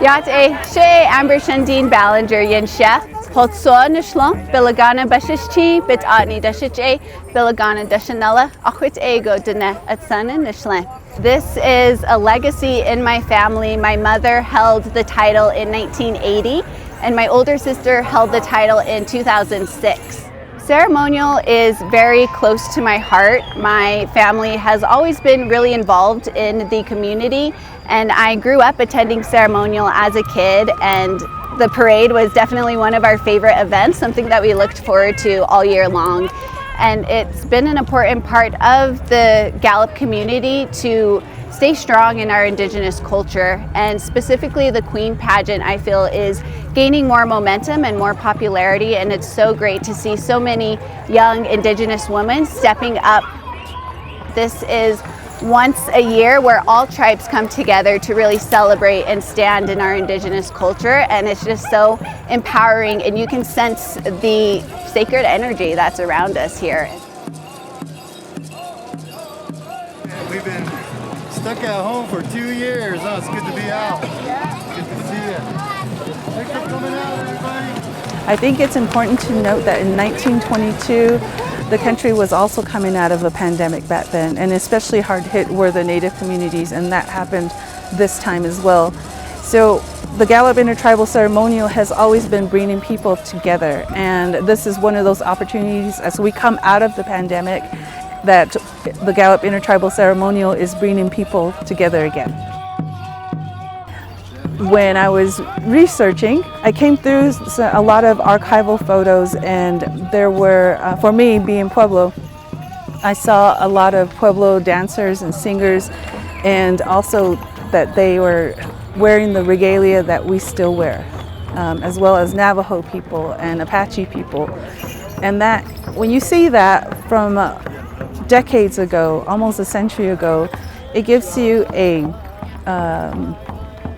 Yacht A, She Amber Shandine Ballinger Yin Chef, Potso Nishlon, Bilagana Bashishchi, Bit Atni Dashich A, Bilagana Dashanella, Akwit Ego Dene at Sana Nishlan. This is a legacy in my family. My mother held the title in 1980, and my older sister held the title in 2006. Ceremonial is very close to my heart. My family has always been really involved in the community, and I grew up attending ceremonial as a kid, and the parade was definitely one of our favorite events, something that we looked forward to all year long. And it's been an important part of the Gallup community to stay strong in our Indigenous culture, and specifically the Queen pageant, I feel, is gaining more momentum and more popularity, and it's so great to see so many young Indigenous women stepping up. This is once a year where all tribes come together to really celebrate and stand in our Indigenous culture, and it's just so empowering, and you can sense the sacred energy that's around us here. We've been stuck at home for 2 years. Oh, it's good to be out. Good to see you. Thanks for coming out, everybody. I think it's important to note that in 1922, the country was also coming out of a pandemic back then, and especially hard hit were the Native communities, and that happened this time as well. So the Gallup Intertribal Ceremonial has always been bringing people together, and this is one of those opportunities as we come out of the pandemic that the Gallup Intertribal Ceremonial is bringing people together again. When I was researching, I came through a lot of archival photos, and there were, for me being Pueblo, I saw a lot of Pueblo dancers and singers, and also that they were wearing the regalia that we still wear, as well as Navajo people and Apache people. And that, when you see that from decades ago, almost a century ago, it gives you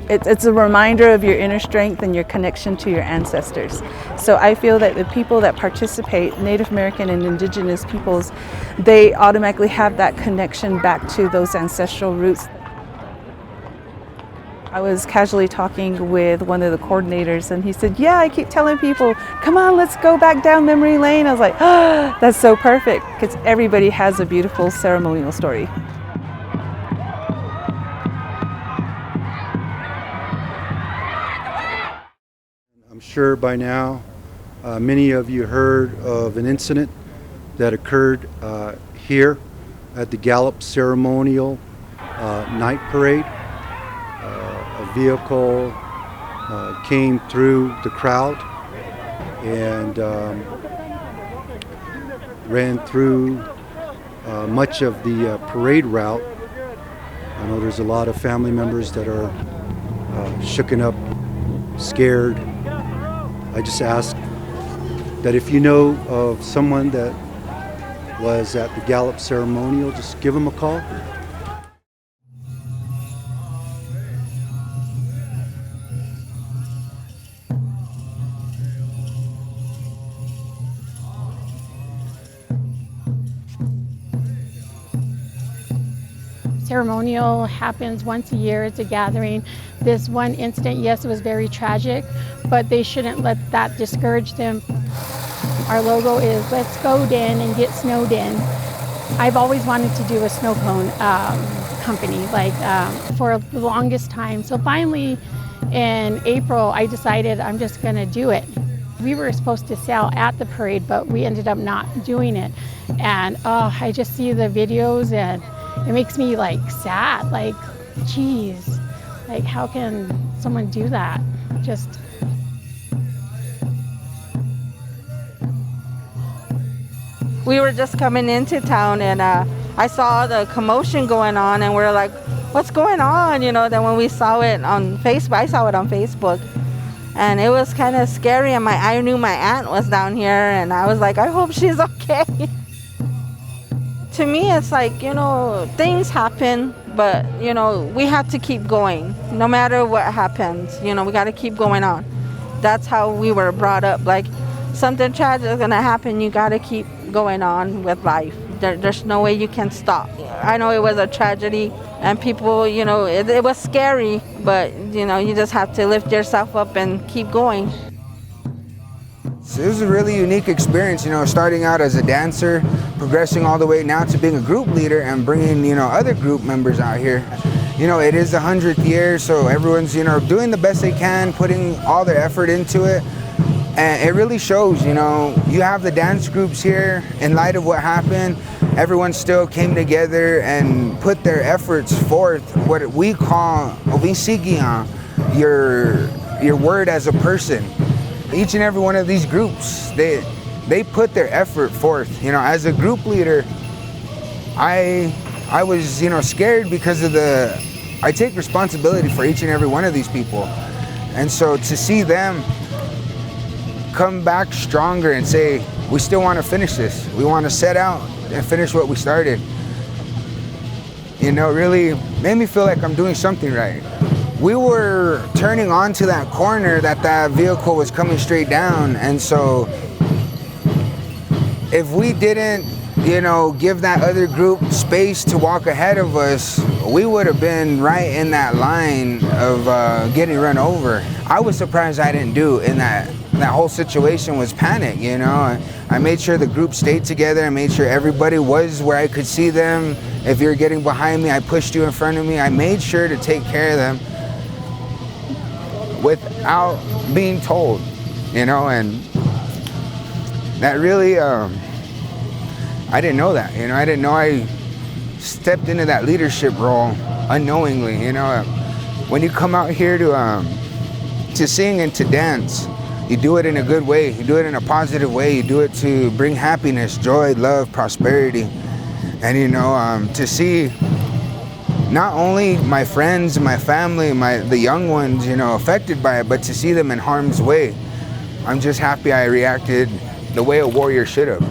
it's a reminder of your inner strength and your connection to your ancestors. So I feel that the people that participate, Native American and Indigenous peoples, they automatically have that connection back to those ancestral roots. I was casually talking with one of the coordinators, and he said, yeah, I keep telling people, come on, let's go back down memory lane. I was like, oh, that's so perfect, because everybody has a beautiful ceremonial story. I'm sure by now many of you heard of an incident that occurred here at the Gallup Ceremonial Night Parade. A vehicle came through the crowd and ran through much of the parade route. I know there's a lot of family members that are shooken up, scared. I just ask that if you know of someone that was at the Gallup Ceremonial, just give them a call. Ceremonial happens once a year. It's a gathering. This one incident, yes, it was very tragic, but they shouldn't let that discourage them. Our logo is let's go Den and get snowed in. I've always wanted to do a snow cone company for the longest time. So finally in April, I decided I'm just going to do it. We were supposed to sell at the parade, but we ended up not doing it. And I just see the videos, and it makes me sad, geez, how can someone do that? We were just coming into town, and I saw the commotion going on, and we're like, what's going on? Then when we saw it on Facebook, I saw it on Facebook, and it was kind of scary, and I knew my aunt was down here, and I was like, I hope she's okay. To me, it's things happen, but, we have to keep going. No matter what happens, we got to keep going on. That's how we were brought up. Something tragic is going to happen, you got to keep going on with life. there's no way you can stop. I know it was a tragedy, and people, you know, it was scary, but you know, you just have to lift yourself up and keep going. So it was a really unique experience, you know, starting out as a dancer, progressing all the way now to being a group leader and bringing, you know, other group members out here. You know, it is the 100th year, so everyone's, you know, doing the best they can, putting all their effort into it. And it really shows, you know, you have the dance groups here. In light of what happened, everyone still came together and put their efforts forth, what we call Ovisigian, your word as a person. Each and every one of these groups, they put their effort forth. You know, as a group leader, I was, you know, scared because of I take responsibility for each and every one of these people. And so to see them come back stronger and say, we still want to finish this. We want to set out and finish what we started. You know, really made me feel like I'm doing something right. We were turning onto that corner that vehicle was coming straight down. And so if we didn't, you know, give that other group space to walk ahead of us, we would have been right in that line of getting run over. I was surprised I didn't do in that whole situation was panic, you know. I made sure the group stayed together. I made sure everybody was where I could see them. If you're getting behind me, I pushed you in front of me. I made sure to take care of them without being told, you know, and that really, I didn't know that, you know. I didn't know I stepped into that leadership role unknowingly, you know. When you come out here to sing and to dance, you do it in a good way. You do it in a positive way. You do it to bring happiness, joy, love, prosperity. And, you know, to see not only my friends, my family, the young ones, you know, affected by it, but to see them in harm's way. I'm just happy I reacted the way a warrior should have.